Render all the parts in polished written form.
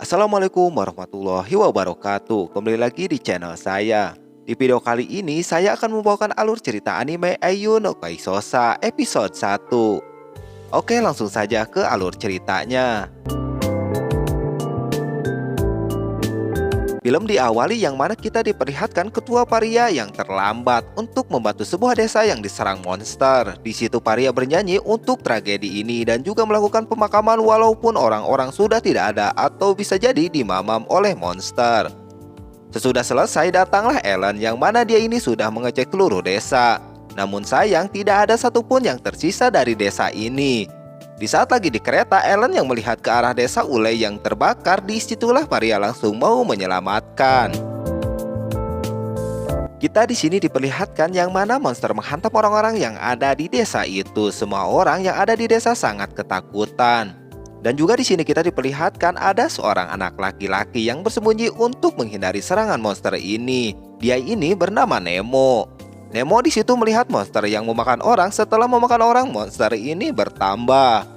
Assalamualaikum warahmatullahi wabarakatuh. Kembali lagi di channel saya. Di video kali ini saya akan membawakan alur cerita anime Aiyu no Kaisosa episode 1. Oke, langsung saja ke alur ceritanya. Film diawali yang mana kita diperlihatkan ketua paria yang terlambat untuk membantu sebuah desa yang diserang monster. Di situ paria bernyanyi untuk tragedi ini dan juga melakukan pemakaman walaupun orang-orang sudah tidak ada atau bisa jadi dimamam oleh monster. Sesudah selesai datanglah Ellen yang mana dia ini sudah mengecek seluruh desa. Namun sayang tidak ada satupun yang tersisa dari desa ini. Di saat lagi di kereta, Ellen yang melihat ke arah desa Ulay yang terbakar, disitulah paria langsung mau menyelamatkan. Kita di sini diperlihatkan yang mana monster menghantam orang-orang yang ada di desa itu. Semua orang yang ada di desa sangat ketakutan. Dan juga di sini kita diperlihatkan ada seorang anak laki-laki yang bersembunyi untuk menghindari serangan monster ini. Dia ini bernama Nemo. Nemo di situ melihat monster yang memakan orang. Setelah memakan orang, monster ini bertambah.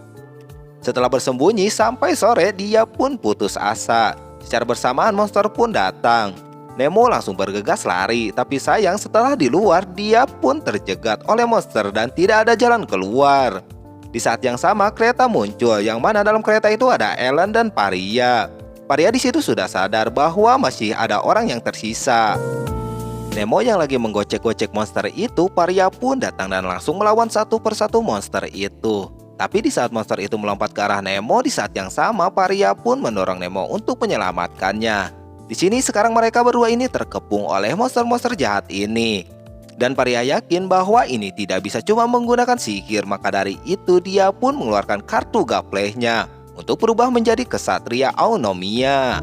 Setelah bersembunyi sampai sore, dia pun putus asa. Secara bersamaan monster pun datang. Nemo langsung bergegas lari, tapi sayang setelah di luar dia pun terjegat oleh monster dan tidak ada jalan keluar. Di saat yang sama kereta muncul, yang mana dalam kereta itu ada Ellen dan Paria. Paria di situ sudah sadar bahwa masih ada orang yang tersisa. Nemo yang lagi menggocek-gocek monster itu, Paria pun datang dan langsung melawan satu persatu monster itu. Tapi di saat monster itu melompat ke arah Nemo, di saat yang sama Paria pun mendorong Nemo untuk menyelamatkannya. Di sini sekarang mereka berdua ini terkepung oleh monster-monster jahat ini. Dan Paria yakin bahwa ini tidak bisa cuma menggunakan sihir, maka dari itu dia pun mengeluarkan kartu gaplehnya untuk berubah menjadi kesatria Eunomia.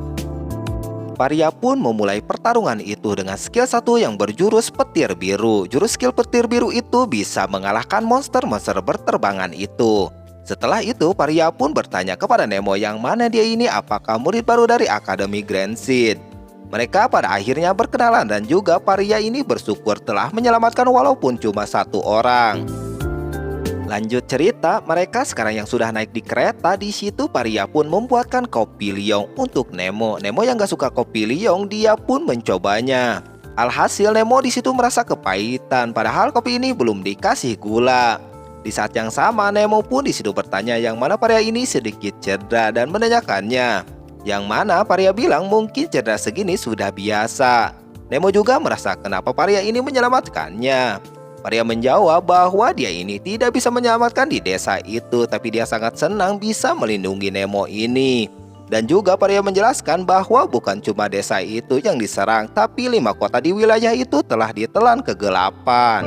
Paria pun memulai pertarungan itu dengan skill 1 yang berjurus petir biru. Jurus skill petir biru itu bisa mengalahkan monster-monster berterbangan itu. Setelah itu Paria pun bertanya kepada Nemo yang mana dia ini apakah murid baru dari Akademi Grand Seed. Mereka pada akhirnya berkenalan dan juga Paria ini bersyukur telah menyelamatkan walaupun cuma satu orang. Lanjut cerita, mereka sekarang yang sudah naik di kereta, di situ Paria pun membuatkan kopi liong untuk Nemo. Nemo yang gak suka kopi liong, dia pun mencobanya. Alhasil Nemo di situ merasa kepahitan, padahal kopi ini belum dikasih gula. Di saat yang sama Nemo pun di situ bertanya yang mana Paria ini sedikit cedera dan menanyakannya. Yang mana Paria bilang mungkin cedera segini sudah biasa. Nemo juga merasa kenapa Paria ini menyelamatkannya. Paria menjawab bahwa dia ini tidak bisa menyelamatkan di desa itu, tapi dia sangat senang bisa melindungi Nemo ini. Dan juga Paria menjelaskan bahwa bukan cuma desa itu yang diserang, tapi 5 kota di wilayah itu telah ditelan kegelapan.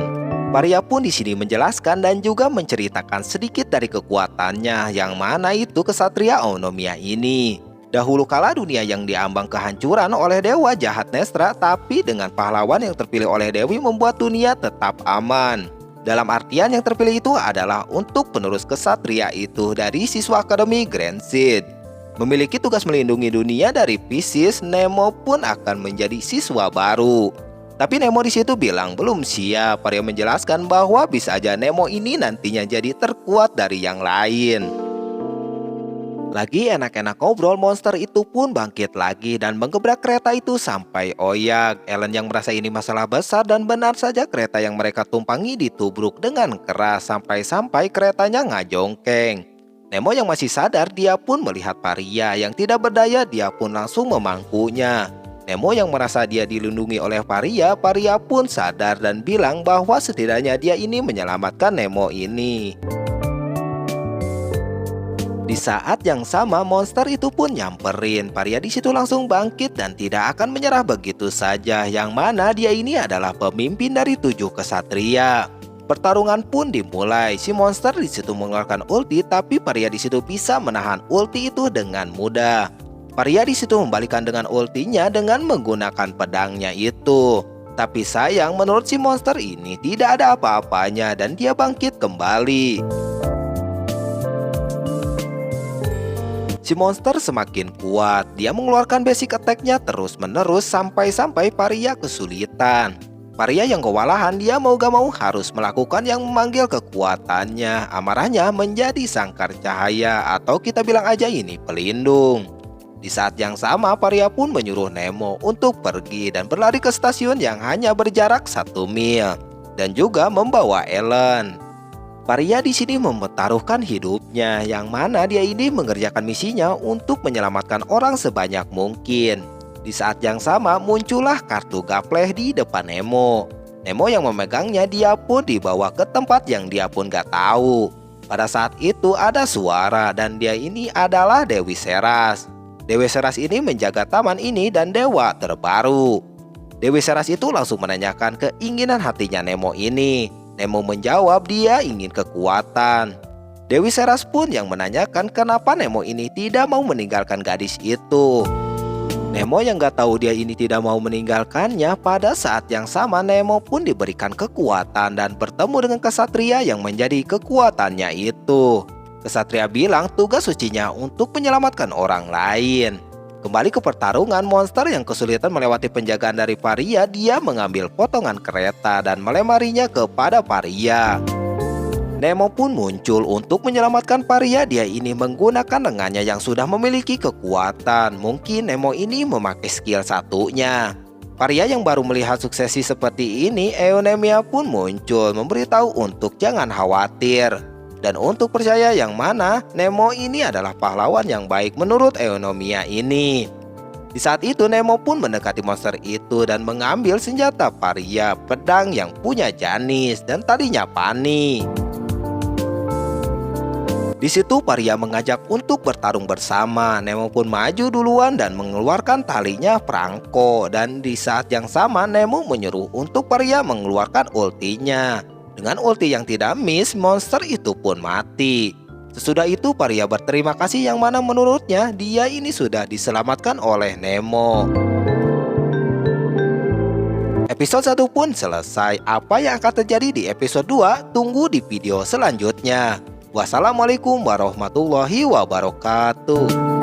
Paria pun di sini menjelaskan dan juga menceritakan sedikit dari kekuatannya, yang mana itu kesatria Eunomia ini. Dahulu kala dunia yang diambang kehancuran oleh dewa jahat Nestra, tapi dengan pahlawan yang terpilih oleh Dewi membuat dunia tetap aman. Dalam artian yang terpilih itu adalah untuk penerus kesatria itu dari siswa Akademi Grand Seed. Memiliki tugas melindungi dunia dari Pisces, Nemo pun akan menjadi siswa baru. Tapi Nemo di situ bilang belum siap. Paria menjelaskan bahwa bisa aja Nemo ini nantinya jadi terkuat dari yang lain. Lagi enak-enak ngobrol, monster itu pun bangkit lagi dan menggebrak kereta itu sampai oyak. Ellen yang merasa ini masalah besar dan benar saja kereta yang mereka tumpangi ditubruk dengan keras sampai-sampai keretanya ngajongkeng. Nemo yang masih sadar dia pun melihat Paria yang tidak berdaya, dia pun langsung memangkunya. Nemo yang merasa dia dilindungi oleh Paria, Paria pun sadar dan bilang bahwa setidaknya dia ini menyelamatkan Nemo ini. Di saat yang sama monster itu pun nyamperin. Paria di situ langsung bangkit dan tidak akan menyerah begitu saja, yang mana dia ini adalah pemimpin dari 7 kesatria. Pertarungan pun dimulai. Si monster di situ mengeluarkan ulti, tapi Paria di situ bisa menahan ulti itu dengan mudah. Paria di situ membalikkan dengan ultinya dengan menggunakan pedangnya itu. Tapi sayang menurut si monster ini tidak ada apa-apanya dan dia bangkit kembali. Si monster semakin kuat, dia mengeluarkan basic attack-nya terus-menerus sampai-sampai Paria kesulitan. Paria yang kewalahan, dia mau gak mau harus melakukan yang memanggil kekuatannya. Amarahnya menjadi sangkar cahaya atau kita bilang aja ini pelindung. Di saat yang sama, Paria pun menyuruh Nemo untuk pergi dan berlari ke stasiun yang hanya berjarak 1 mil dan juga membawa Ellen. Paria di sini mempertaruhkan hidupnya, yang mana dia ini mengerjakan misinya untuk menyelamatkan orang sebanyak mungkin. Di saat yang sama muncullah kartu gapleh di depan Nemo. Nemo yang memegangnya, dia pun dibawa ke tempat yang dia pun gak tahu. Pada saat itu ada suara dan dia ini adalah Dewi Seras. Dewi Seras ini menjaga taman ini dan dewa terbaru. Dewi Seras itu langsung menanyakan keinginan hatinya Nemo ini. Nemo menjawab dia ingin kekuatan. Dewi Seras pun yang menanyakan kenapa Nemo ini tidak mau meninggalkan gadis itu. Nemo yang gak tahu dia ini tidak mau meninggalkannya. Pada saat yang sama Nemo pun diberikan kekuatan dan bertemu dengan kesatria yang menjadi kekuatannya itu. Kesatria bilang tugas sucinya untuk menyelamatkan orang lain. Kembali ke pertarungan, monster yang kesulitan melewati penjagaan dari Paria, dia mengambil potongan kereta dan melemarinya kepada Paria. Nemo pun muncul untuk menyelamatkan Paria. Dia ini menggunakan lengannya yang sudah memiliki kekuatan. Mungkin Nemo ini memakai skill satunya. Paria yang baru melihat suksesi seperti ini, Eunemia pun muncul memberitahu untuk jangan khawatir. Dan untuk percaya yang mana Nemo ini adalah pahlawan yang baik menurut Eunomia ini. Di saat itu Nemo pun mendekati monster itu dan mengambil senjata Paria, pedang yang punya Janis dan talinya Pani. Di situ Paria mengajak untuk bertarung bersama. Nemo pun maju duluan dan mengeluarkan talinya Franco. Dan di saat yang sama Nemo menyuruh untuk Paria mengeluarkan ultinya. Dengan ulti yang tidak miss, monster itu pun mati. Sesudah itu Paria berterima kasih yang mana menurutnya dia ini sudah diselamatkan oleh Nemo. Episode 1 pun selesai. Apa yang akan terjadi di episode 2? Tunggu di video selanjutnya. Wassalamualaikum warahmatullahi wabarakatuh.